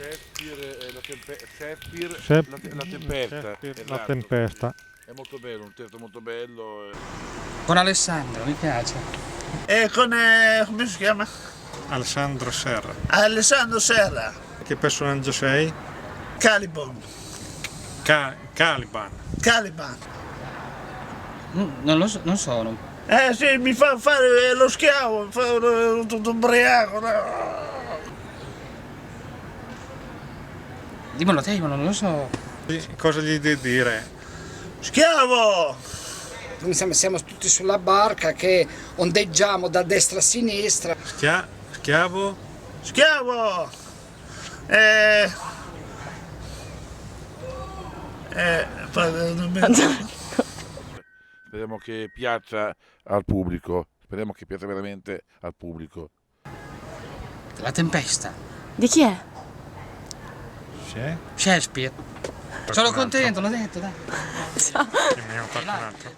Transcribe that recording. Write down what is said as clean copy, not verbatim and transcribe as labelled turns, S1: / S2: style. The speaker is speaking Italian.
S1: Shakespeare, Shakespeare, la tempesta.
S2: Shakespeare, la
S1: esatto,
S2: tempesta.
S1: È molto bello, un testo molto bello.
S3: Con Alessandro, mi piace.
S4: E con, come si chiama?
S2: Alessandro Serra.
S4: Alessandro Serra.
S2: Che personaggio sei?
S4: Caliban.
S2: Caliban.
S4: Caliban.
S3: Non sono.
S4: Sì, mi fa fare lo schiavo, fa tutto ubriaco.
S3: Dimmelo te, ma non lo so.
S2: Cosa gli devi dire?
S4: Schiavo!
S5: Siamo tutti sulla barca che ondeggiamo da destra a sinistra.
S2: Schiavo?
S4: Schiavo!
S1: Speriamo che piaccia al pubblico, speriamo che piaccia veramente al pubblico.
S3: La tempesta.
S6: Di chi è?
S3: Shakespeare. Sono contento, l'ho detto, dai.
S6: Ciao.
S2: Che mi ha fatto un altro.